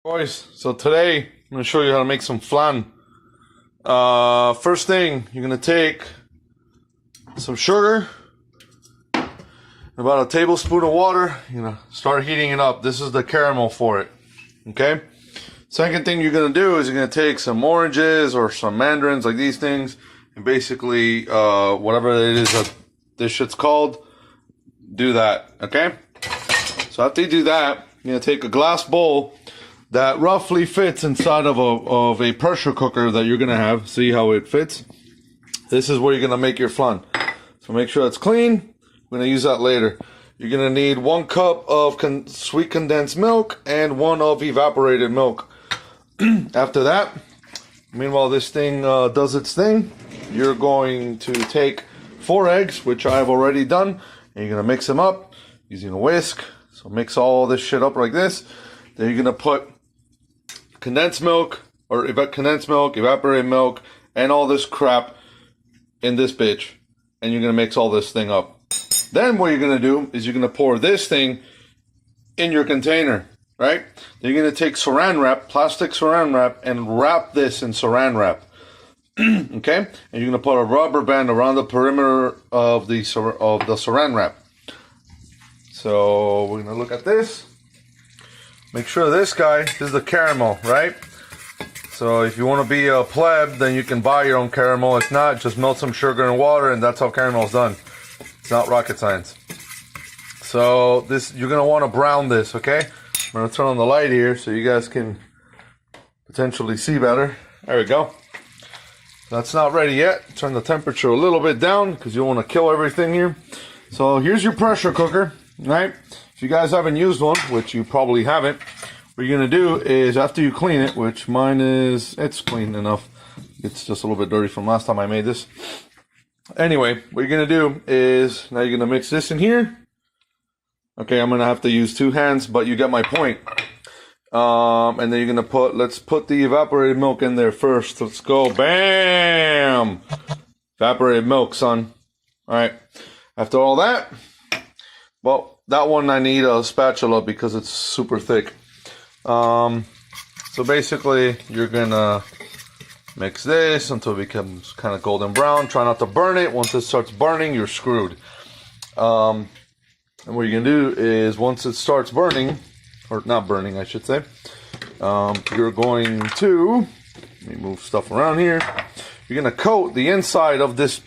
Boys, so today I'm going to show you how to make some flan. First thing, you're going to take some sugar, about a tablespoon of water. You're going to start heating it up. This is the caramel for it. Okay? Second thing you're going to do is you're going to take some oranges or some mandarins, like these things, and basically, whatever it is that this shit's called, do that. Okay? So after you do that, you're going to take a glass bowl that roughly fits inside of a pressure cooker that you're going to have. See how it fits? This is where you're going to make your flan. So make sure it's clean. We're going to use that later. You're going to need 1 cup of sweet condensed milk and 1 of evaporated milk. After that, meanwhile this thing does its thing, you're going to take 4 eggs, which I have already done, and you're going to mix them up using a whisk. So mix all this shit up like this. Then you're going to put condensed milk, evaporated milk, and all this crap in this bitch. And you're going to mix all this thing up. Then what you're going to do is you're going to pour this thing in your container, right? Then you're going to take saran wrap, plastic saran wrap, and wrap this in saran wrap. Okay? And you're going to put a rubber band around the perimeter of the saran wrap. So we're going to look at this. Make sure this is the caramel, right? So if you want to be a pleb, then you can buy your own caramel. If not, just melt some sugar and water, and that's how caramel is done. It's not rocket science. So this, you're going to want to brown this, okay? I'm going to turn on the light here so you guys can potentially see better. There we go. That's not ready yet. Turn the temperature a little bit down because you want to kill everything here. So here's your pressure cooker, right? If you guys haven't used one, which you probably haven't, what you're going to do is after you clean it, which mine is, it's clean enough. It's just a little bit dirty from last time I made this. Anyway, what you're going to do is, now you're going to mix this in here. Okay, I'm going to have to use 2 hands, but you get my point. And then you're going to put, let's put the evaporated milk in there first. Let's go. Bam! Evaporated milk, son. All right. After all that, well, that one I need a spatula because it's super thick. So basically, you're gonna mix this until it becomes kind of golden brown. Try not to burn it. Once it starts burning, you're screwed. And what you're gonna do is once it starts burning, or not burning, I should say, you're going to, let me move stuff around here. You're gonna coat the inside of this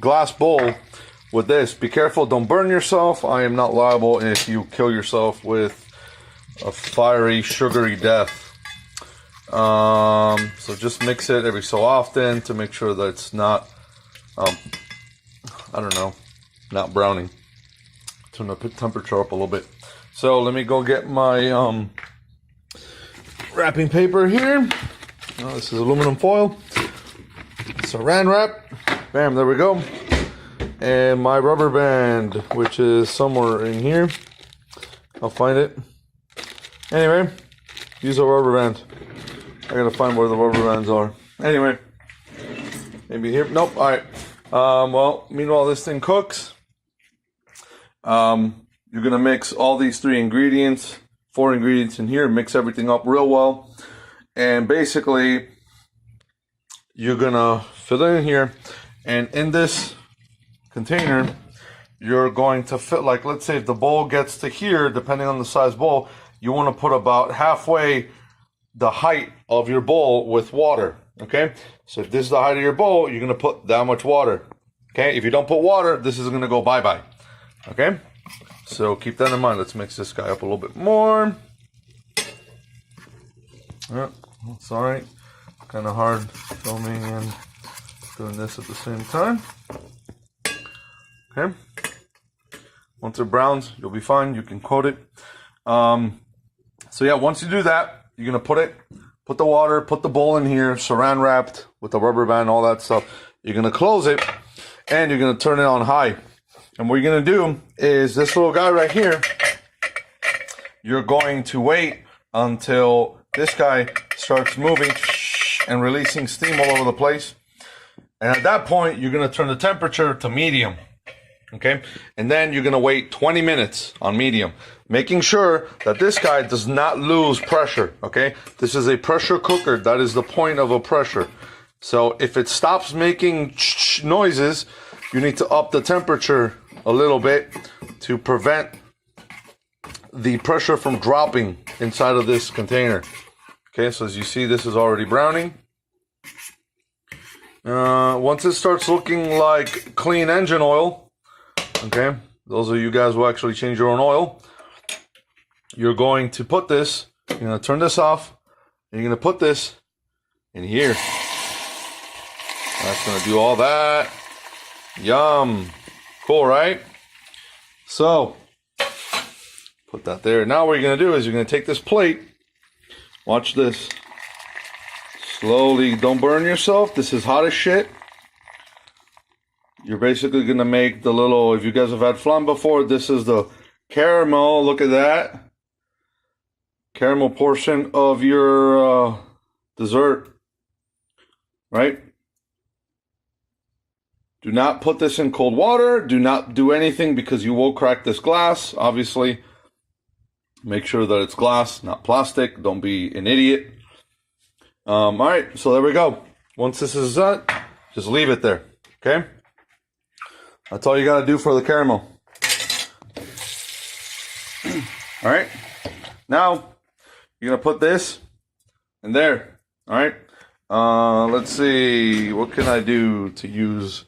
glass bowl with this. Be careful, don't burn yourself. I am not liable if you kill yourself with a fiery, sugary death. So just mix it every so often to make sure that it's not, I don't know, not browning. Turn the temperature up a little bit. So let me go get my wrapping paper here. Oh, this is aluminum foil. Saran wrap. Bam, there we go. And my rubber band, which is somewhere in here. I'll find it. Anyway, use a rubber band. I gotta find where the rubber bands are. Anyway, maybe here. Nope. All right. Well, meanwhile this thing cooks, you're gonna mix all these 4 ingredients in here. Mix everything up real well, and basically you're gonna fill it in here, and in this container you're going to fit, like, let's say if the bowl gets to here, depending on the size bowl, you want to put about halfway the height of your bowl with water. Okay, so if this is the height of your bowl, you're going to put that much water. Okay, if you don't put water, this is going to go bye-bye. Okay, so keep that in mind. Let's mix this guy up a little bit more. It's all right. Kind of hard filming and doing this at the same time. Okay, once it browns, you'll be fine. You can coat it. So yeah, once you do that, you're gonna put the water, put the bowl in here, saran wrapped with the rubber band, all that stuff. You're gonna close it, and you're gonna turn it on high. And what you're gonna do is this little guy right here, you're going to wait until this guy starts moving and releasing steam all over the place. And at that point, you're gonna turn the temperature to medium. Okay, and then you're gonna wait 20 minutes on medium, making sure that this guy does not lose pressure. Okay, this is a pressure cooker. That is the point of a pressure. So if it stops making noises, you need to up the temperature a little bit to prevent the pressure from dropping inside of this container. Okay, so as you see, this is already browning. Once it starts looking like clean engine oil, okay, those of you guys who actually change your own oil, you're going to put this, you're going to turn this off, and you're going to put this in here. That's going to do all that. Yum. Cool, right? So, put that there. Now what you're going to do is you're going to take this plate. Watch this. Slowly, don't burn yourself. This is hot as shit. You're basically going to make the little, if you guys have had flan before, this is the caramel. Look at that. Caramel portion of your dessert. Right? Do not put this in cold water. Do not do anything because you will crack this glass, obviously. Make sure that it's glass, not plastic. Don't be an idiot. All right, so there we go. Once this is done, just leave it there, okay? That's all you got to do for the caramel. All right, now you're going to put this in there, all right? Let's see, what can I do to use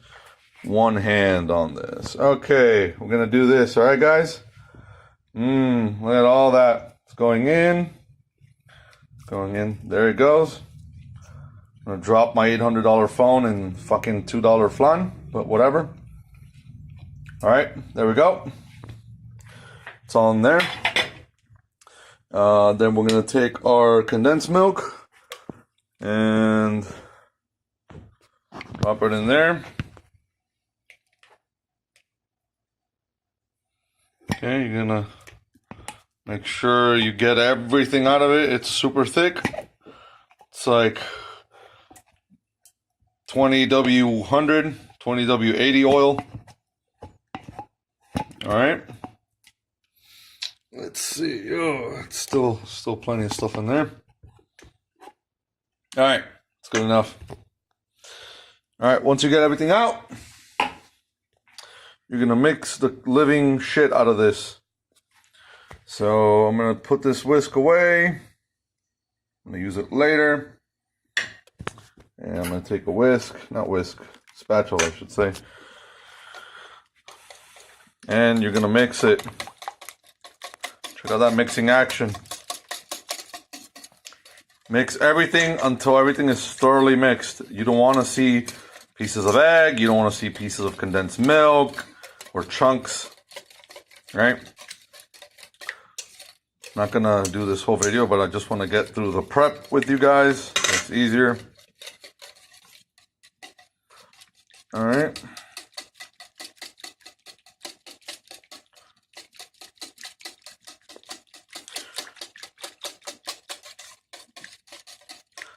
one hand on this? Okay, we're going to do this, all right, guys? Look at all that. It's going in. Going in. There it goes. I'm going to drop my $800 phone and fucking $2 flan, but whatever. All right, there we go. It's all in there. Then we're going to take our condensed milk and drop it in there. Okay, you're going to make sure you get everything out of it. It's super thick. It's like 20W100, 20W80 oil. All right. Let's see. Oh, it's still plenty of stuff in there. All right, it's good enough. All right, once you get everything out, you're gonna mix the living shit out of this. So I'm gonna put this whisk away. I'm gonna use it later. And I'm gonna take a spatula I should say. And you're gonna mix it. Check out that mixing action. Mix everything until everything is thoroughly mixed. You don't wanna see pieces of egg, you don't wanna see pieces of condensed milk or chunks, right? Not gonna do this whole video, but I just want to get through the prep with you guys. It's easier. All right.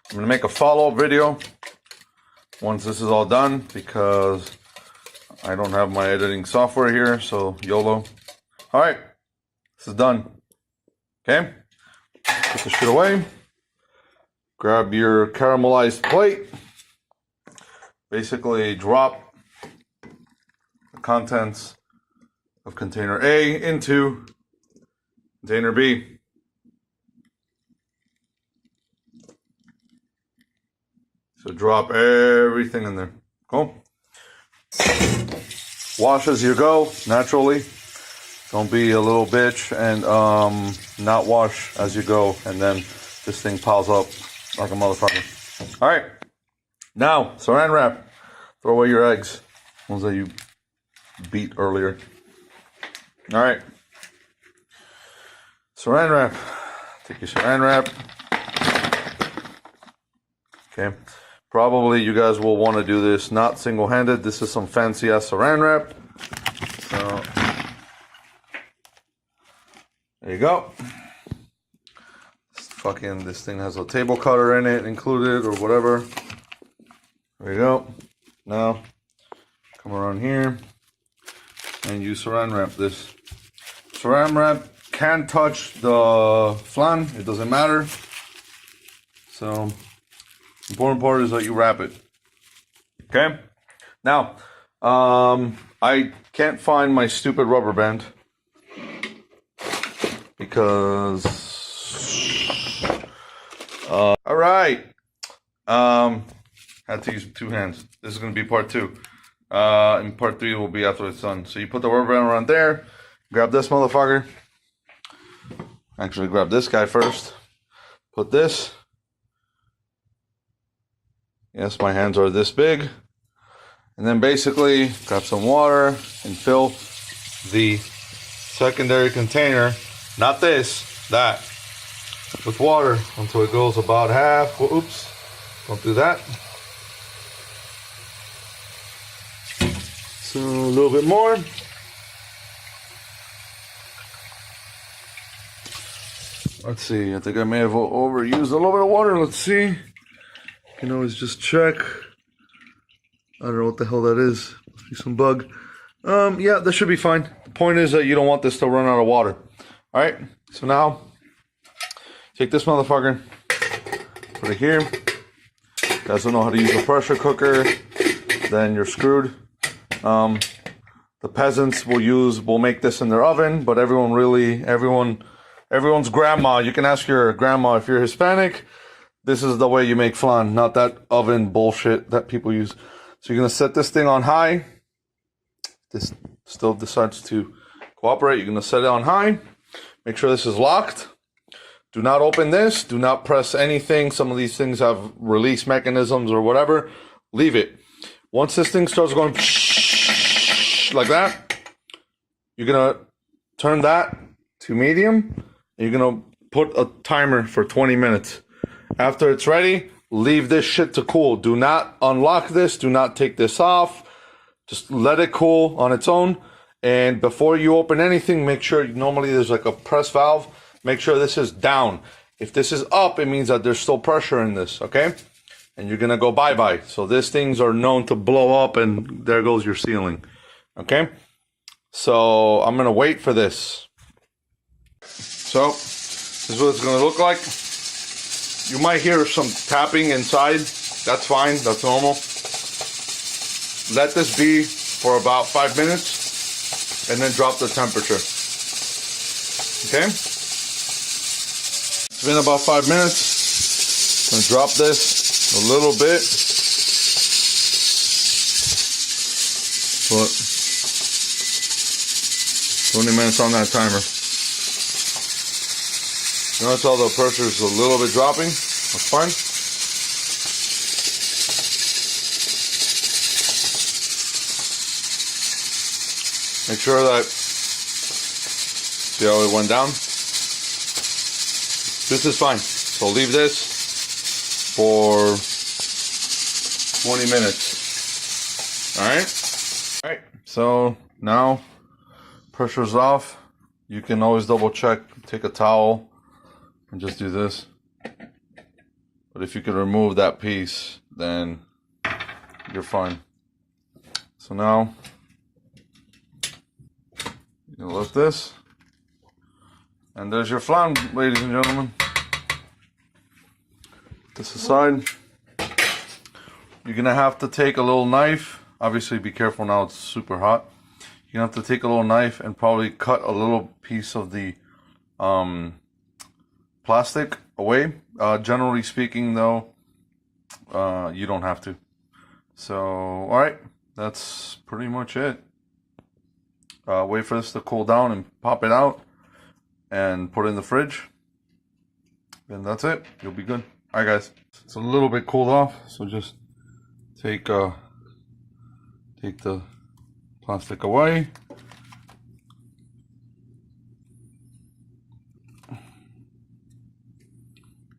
I'm gonna make a follow-up video once this is all done because I don't have my editing software here, so YOLO. All right, this is done. Okay, put the shit away. Grab your caramelized plate. Basically drop the contents of container A into container B. So drop everything in there. Cool. Wash as you go, naturally. Don't be a little bitch and not wash as you go, and then this thing piles up like a motherfucker. All right, now saran wrap. Throw away your eggs, ones that you beat earlier. All right, saran wrap. Take your saran wrap. Okay, probably you guys will want to do this not single-handed. This is some fancy ass saran wrap. So there you go. This thing has a table cutter in it included or whatever. There you go. Now come around here and you saran wrap this. Saran wrap can touch the flan, it doesn't matter. So, important part is that you wrap it. Okay? Now, I can't find my stupid rubber band because alright. Had to use 2 hands. This is gonna be part 2. And part 3 will be after it's done. So you put the rubber band around there, grab this motherfucker. Actually grab this guy first. Put this. Yes, my hands are this big. And then basically grab some water and fill the secondary container, not this, that, with water until it goes about half. Oops, don't do that. So a little bit more. Let's see, I think I may have overused a little bit of water. Let's see. You can always just check. I don't know what the hell that is. Must be some bug. Yeah, that should be fine. The point is that you don't want this to run out of water. Alright, so now take this motherfucker, put it here. You guys don't know how to use a pressure cooker, then you're screwed. The peasants will make this in their oven, but everyone's grandma, you can ask your grandma if you're Hispanic, this is the way you make flan, not that oven bullshit that people use. So you're gonna set this thing on high. This still decides to cooperate. You're gonna set it on high. Make sure this is locked. Do not open this. Do not press anything. Some of these things have release mechanisms or whatever. Leave it. Once this thing starts going like that, you're gonna turn that to medium. And you're gonna put a timer for 20 minutes. After it's ready, leave this shit to cool. Do not unlock this. Do not take this off. Just let it cool on its own. And before you open anything, make sure, normally there's like a press valve. Make sure this is down. If this is up, it means that there's still pressure in this, okay? And you're gonna go bye-bye. So these things are known to blow up and there goes your ceiling, okay? So I'm gonna wait for this. So this is what it's gonna look like. You might hear some tapping inside. That's fine, that's normal. Let this be for about 5 minutes and then drop the temperature. Okay? It's been about 5 minutes. I'm gonna drop this a little bit. Put 20 minutes on that timer. Notice all the pressure is a little bit dropping. That's fine. Make sure that, see how it went down? This is fine. So leave this for 20 minutes. Alright? Alright, so now pressure's off. You can always double check, take a towel and just do this. But if you could remove that piece, then you're fine. So now you lift this, and there's your flan, ladies and gentlemen. Put this aside. You're gonna have to take a little knife. Obviously, be careful now; it's super hot. You're gonna have to take a little knife and probably cut a little piece of the plastic away. Generally speaking, though, you don't have to. So, all right, that's pretty much it. Wait for this to cool down and pop it out and put it in the fridge. And that's it. You'll be good. All right, guys. It's a little bit cooled off, so just take the plastic away.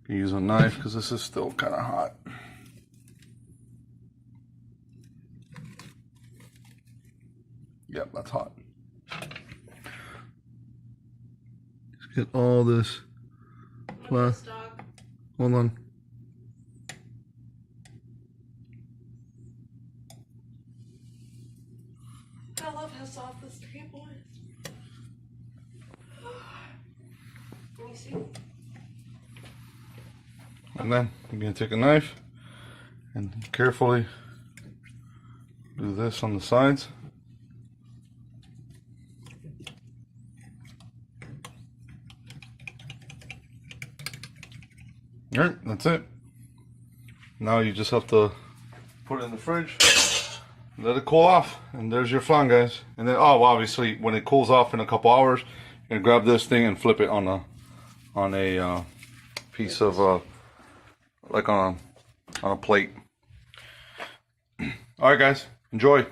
Use a knife because this is still kind of hot. Yep, that's hot. Just get all this plastic. Hold on. I love how soft this paper And then you're gonna take a knife and carefully do this on the sides. Alright, that's it. Now you just have to put it in the fridge, let it cool off, and there's your flan, guys. And then, oh, obviously, when it cools off in a couple hours, you're gonna grab this thing and flip it on a piece of like on a plate. All right, guys, enjoy.